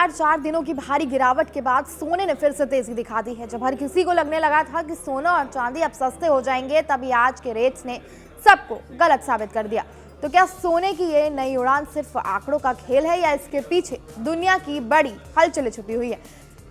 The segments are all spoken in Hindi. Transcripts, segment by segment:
लगातार 4 दिनों की भारी गिरावट के बाद सोने ने फिर से तेजी दिखा दी है। जब हर किसी को लगने लगा था कि सोना और चांदी अब सस्ते हो जाएंगे, तभी आज के रेट्स ने सबको गलत साबित कर दिया। तो क्या सोने की ये नई उड़ान सिर्फ आंकड़ों का खेल है या इसके पीछे दुनिया की बड़ी हलचलें छुपी हुई है?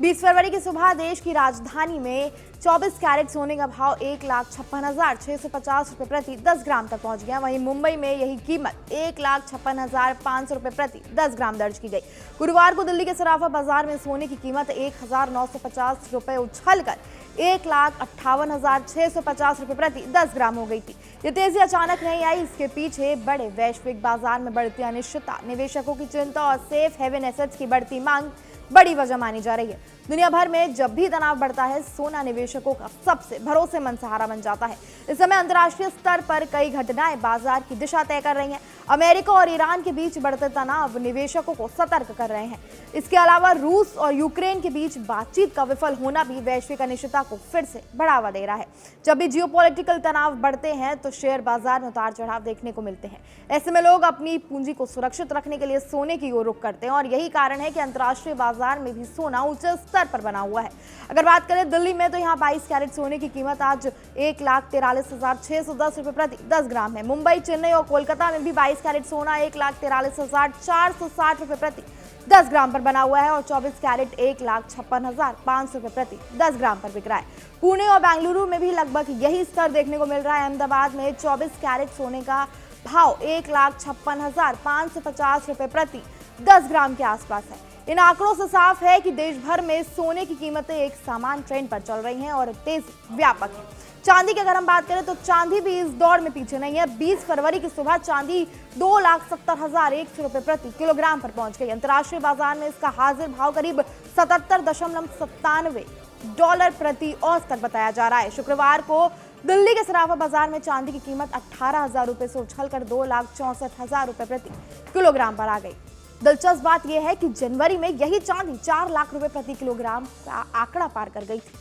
20 फरवरी की सुबह देश की राजधानी में 24 कैरेट सोने का भाव 1,56,650 रुपए प्रति 10 ग्राम तक पहुंच गया। वहीं मुंबई में यही कीमत 1,56,500 रुपए प्रति 10 ग्राम दर्ज की गई। गुरुवार को दिल्ली के सराफा बाजार में सोने की कीमत 1,950 रुपए उछलकर 1,58,650 रुपए प्रति 10 ग्राम हो गई थी। ये तेजी अचानक नहीं आई, इसके पीछे बड़े वैश्विक बाजार में बढ़ती अनिश्चितता, निवेशकों की चिंता और सेफ हेवन एसेट्स की बढ़ती मांग बड़ी वजह मानी जा रही है। दुनिया भर में जब भी तनाव बढ़ता है, सोना निवेशकों का सबसे भरोसेमंद सहारा बन जाता है। इस समय अंतर्राष्ट्रीय स्तर पर कई घटनाएं बाजार की दिशा तय कर रही हैं। अमेरिका और ईरान के बीच बढ़ते तनाव निवेशकों को सतर्क कर रहे हैं। इसके अलावा रूस और यूक्रेन के बीच बातचीत का विफल होना भी वैश्विक अनिश्चितता को फिर से बढ़ावा दे रहा है। जब भी जियोपॉलिटिकल तनाव बढ़ते हैं तो शेयर बाजार में उतार चढ़ाव देखने को मिलते हैं। ऐसे में लोग अपनी पूंजी को सुरक्षित रखने के लिए सोने की ओर रुख करते हैं और यही कारण है कि अंतर्राष्ट्रीय बाजार में भी सोना ऊंचे स्तर पर बना हुआ है। अगर बात करें दिल्ली में, तो यहाँ 22 कैरेट सोने की कीमत आज 1,43,610 रुपए प्रति 10 ग्राम है। मुंबई, चेन्नई और कोलकाता में भी 22 कैरेट सोना 1,43,460 रुपए प्रति 10 ग्राम पर बना हुआ है और 24 कैरेट 1,56,500 रुपए प्रति 10 ग्राम पर बिक रहा है। पुणे और बेंगलुरु में भी लगभग यही स्तर देखने को मिल रहा है। अहमदाबाद में 24 कैरेट सोने का भाव 1,56,550 रुपए प्रति 10 ग्राम के आसपास है। इन आंकड़ों से साफ है कि देश भर में सोने की कीमतें एक समान ट्रेंड पर चल रही हैं और तेजी व्यापक है। चांदी की अगर हम बात करें तो चांदी भी इस दौड़ में पीछे नहीं है। 20 फरवरी की सुबह चांदी 2,70,100 रुपए प्रति किलोग्राम पर पहुंच गई। अंतर्राष्ट्रीय बाजार में इसका हाजिर भाव करीब $77.97 प्रति औंस तक बताया जा रहा है। शुक्रवार को दिल्ली के सराफा बाजार में चांदी की कीमत 18,000 रुपए से उछलकर 2,64,000 रुपए प्रति किलोग्राम पर आ गई। दिलचस्प बात यह है कि जनवरी में यही चांदी 4 लाख रुपए प्रति किलोग्राम का आंकड़ा पार कर गई थी।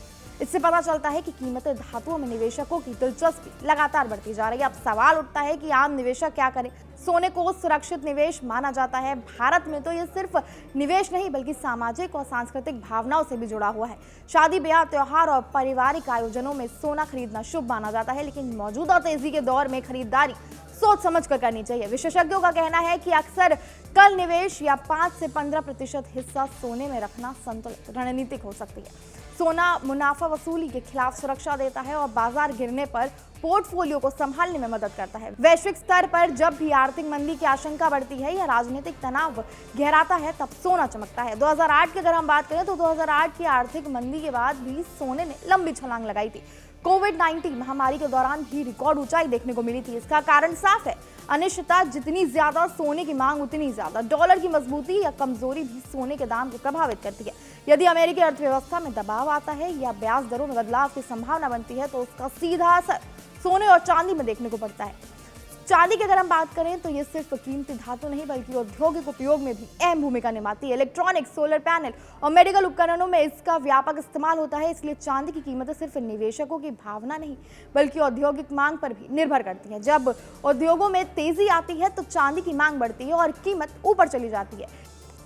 इससे पता चलता है कि कीमतें धातुओं में निवेशकों की दिलचस्पी लगातार बढ़ती जा रही है। अब सवाल उठता है कि आम निवेशक क्या करें? सोने को सुरक्षित निवेश माना जाता है। भारत में तो ये सिर्फ निवेश नहीं बल्कि सामाजिक और सांस्कृतिक भावनाओं से भी जुड़ा हुआ है। शादी, ब्याह, त्योहार और पारिवारिक आयोजनों में सोना खरीदना शुभ माना जाता है, लेकिन मौजूदा तेजी के दौर में खरीदारी सोच समझ कर करनी चाहिए। विशेषज्ञों का कहना है कि अक्सर कल निवेश या 5 से 15% हिस्सा सोने में रखना संतुलित रणनीतिक हो सकती है। सोना मुनाफा वसूली के खिलाफ सुरक्षा देता है और बाजार गिरने पर पोर्टफोलियो को संभालने में मदद करता है। वैश्विक स्तर पर जब भी आर्थिक मंदी की आशंका बढ़ती है या राजनीतिक तनाव गहराता है, तब सोना चमकता है। 2008 की अगर हम बात करें तो 2008 की आर्थिक मंदी के बाद भी सोने ने लंबी छलांग लगाई थी। कोविड-19 महामारी के दौरान भी रिकॉर्ड ऊंचाई देखने को मिली थी। इसका कारण साफ है, अनिश्चितता जितनी ज्यादा सोने की मांग उतनी ज्यादा। डॉलर की मजबूती या कमजोरी भी सोने के दाम को प्रभावित करती है। यदि अमेरिकी अर्थव्यवस्था में दबाव आता है या ब्याज दरों में बदलाव की संभावना बनती है तो उसका सीधा असर सोने और चांदी में देखने को पड़ता है। चांदी की अगर हम बात करें तो ये सिर्फ कीमती धातु नहीं बल्कि औद्योगिक उपयोग में भी अहम भूमिका निभाती है। इलेक्ट्रॉनिक्स, सोलर पैनल और मेडिकल उपकरणों में इसका व्यापक इस्तेमाल होता है। इसलिए चांदी की कीमतें सिर्फ निवेशकों की भावना नहीं बल्कि औद्योगिक मांग पर भी निर्भर करती हैं। जब उद्योगों में तेजी आती है तो चांदी की मांग बढ़ती है और कीमत ऊपर चली जाती है।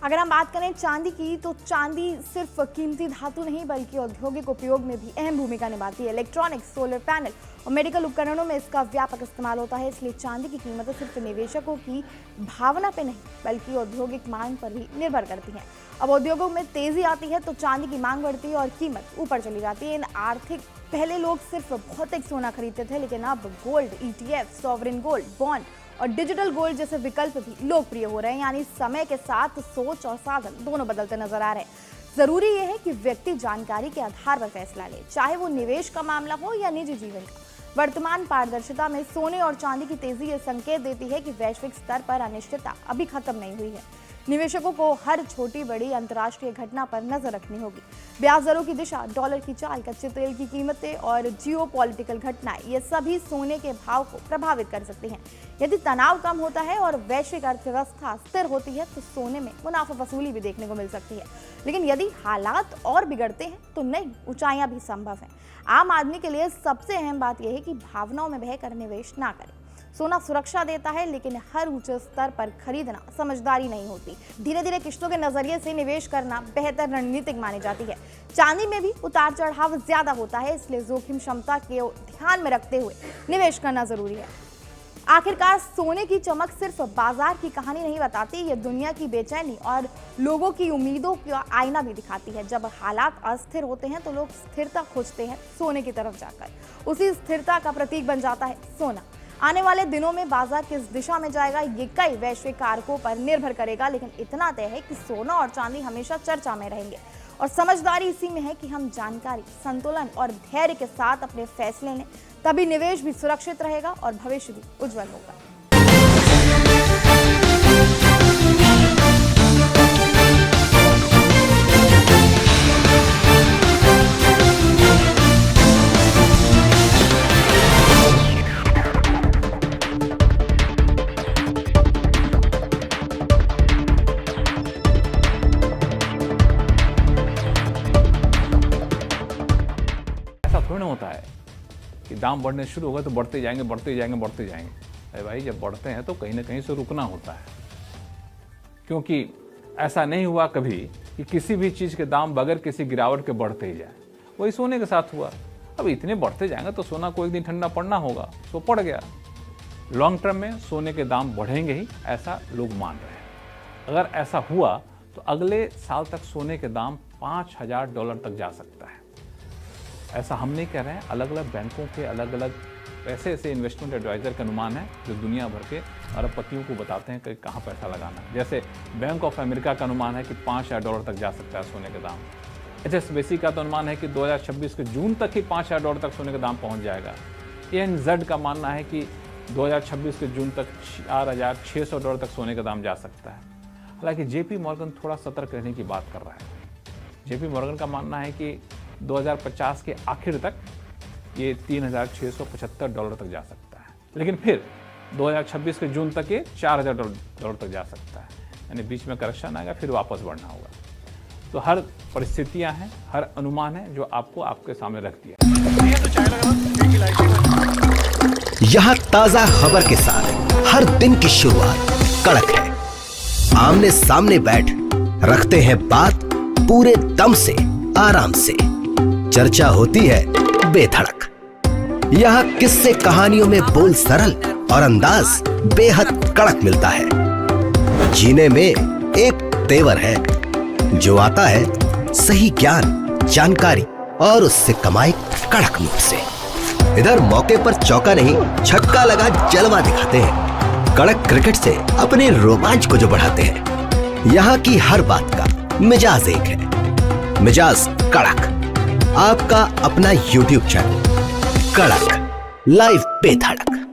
अगर हम बात करें चांदी की, तो चांदी सिर्फ कीमती धातु नहीं बल्कि औद्योगिक उपयोग में भी अहम भूमिका निभाती है। इलेक्ट्रॉनिक्स, सोलर पैनल और मेडिकल उपकरणों में इसका व्यापक इस्तेमाल होता है। इसलिए चांदी की कीमतें सिर्फ निवेशकों की भावना पे नहीं बल्कि औद्योगिक मांग पर भी निर्भर करती हैं। अब उद्योगों में तेजी आती है तो चांदी की मांग बढ़ती है और कीमत ऊपर चली जाती है। इन आर्थिक पहले लोग सिर्फ भौतिक सोना खरीदते थे, लेकिन अब gold, ETF, sovereign gold, bond और डिजिटल गोल्ड जैसे विकल्प भी लोकप्रिय हो रहे हैं। यानी समय के साथ सोच और साधन दोनों बदलते नजर आ रहे हैं। जरूरी यह है कि व्यक्ति जानकारी के आधार पर फैसला ले, चाहे वो निवेश का मामला हो या निजी जीवन का। वर्तमान पारदर्शिता में सोने और चांदी की तेजी ये संकेत देती है कि वैश्विक स्तर पर अनिश्चितता अभी खत्म नहीं हुई है। निवेशकों को हर छोटी बड़ी अंतर्राष्ट्रीय घटना पर नजर रखनी होगी। ब्याज दरों की दिशा, डॉलर की चाल, कच्चे तेल की कीमतें और जियोपॉलिटिकल घटनाएं, ये सभी सोने के भाव को प्रभावित कर सकती हैं। यदि तनाव कम होता है और वैश्विक अर्थव्यवस्था स्थिर होती है तो सोने में मुनाफा वसूली भी देखने को मिल सकती है। लेकिन यदि हालात और बिगड़ते हैं तो नई ऊंचाइयां भी संभव हैं। आम आदमी के लिए सबसे अहम बात यह है कि भावनाओं में बहकर निवेश ना करें। सोना सुरक्षा देता है, लेकिन हर ऊंचे स्तर पर खरीदना समझदारी नहीं होती। धीरे धीरे किश्तों के नजरिए से निवेश करना बेहतर रणनीतिक मानी जाती है। चांदी में भी उतार चढ़ाव ज्यादा होता है, इसलिए जोखिम क्षमता के ध्यान में रखते हुए निवेश करना जरूरी है। आखिरकार सोने की चमक सिर्फ बाजार की कहानी नहीं बताती, ये दुनिया की बेचैनी और लोगों की उम्मीदों का आईना भी दिखाती है। जब हालात अस्थिर होते हैं तो लोग स्थिरता खोजते हैं सोने की तरफ जाकर। उसी स्थिरता का प्रतीक बन जाता है सोना। आने वाले दिनों में बाजार किस दिशा में जाएगा ये कई वैश्विक कारकों पर निर्भर करेगा, लेकिन इतना तय है कि सोना और चांदी हमेशा चर्चा में रहेंगे। और समझदारी इसी में है कि हम जानकारी, संतुलन और धैर्य के साथ अपने फैसले लें, तभी निवेश भी सुरक्षित रहेगा और भविष्य भी उज्जवल होगा। थोड़ा होता है कि दाम बढ़ने शुरू होगा तो बढ़ते जाएंगे बढ़ते जाएंगे बढ़ते जाएंगे। अरे भाई, जब बढ़ते हैं तो कहीं ना कहीं से रुकना होता है, क्योंकि ऐसा नहीं हुआ कभी कि किसी भी चीज़ के दाम बगैर किसी गिरावट के बढ़ते ही जाए। वही सोने के साथ हुआ। अब इतने बढ़ते जाएंगे तो सोना को एक दिन ठंडा पड़ना होगा, सो पड़ गया। लॉन्ग टर्म में सोने के दाम बढ़ेंगे ही, ऐसा लोग मान रहे हैं। अगर ऐसा हुआ तो अगले साल तक सोने के दाम $5,000 तक जा सकता है। ऐसा हम नहीं कह रहे हैं, अलग अलग बैंकों के अलग अलग ऐसे इन्वेस्टमेंट एडवाइजर का अनुमान है जो दुनिया भर के अरबपतियों को बताते हैं कि कहाँ पैसा लगाना है। जैसे बैंक ऑफ अमेरिका का अनुमान है कि $5,000 तक जा सकता है सोने के दाम। HSBC का तो अनुमान है कि 2026 के जून तक ही $5,000 तक सोने का दाम पहुँच जाएगा। ANZ का मानना है कि 2026 के जून तक $4,600 तक सोने का दाम जा सकता है। हालांकि JP मॉर्गन थोड़ा सतर्क रहने की बात कर रहा है। JP मॉर्गन का मानना है कि 2050 के आखिर तक ये $3,675 तक जा सकता है, लेकिन फिर 2026 के जून तक ये $4,000 तक जा सकता है। यानी बीच में करेक्शन आएगा, फिर वापस बढ़ना होगा। तो हर परिस्थितियां हैं, हर अनुमान है जो आपको आपके सामने रख दिया। यहाँ ताजा खबर के साथ हर दिन की शुरुआत कड़क है। आमने सामने बैठ रखते हैं बात पूरे दम से, आराम से। चर्चा होती है बेधड़क। यहाँ किस्से कहानियों में बोल सरल और अंदाज बेहद कड़क मिलता है। जीने में एक तेवर है जो आता है सही ज्ञान, जानकारी और उससे कमाई कड़क नोट से। इधर मौके पर चौका नहीं छक्का लगा जलवा दिखाते हैं। कड़क क्रिकेट से अपने रोमांच को जो बढ़ाते हैं। यहाँ की हर बात का मिजाज एक है, मिजाज कड़क। आपका अपना YouTube चैनल कड़क, लाइव पे धड़क।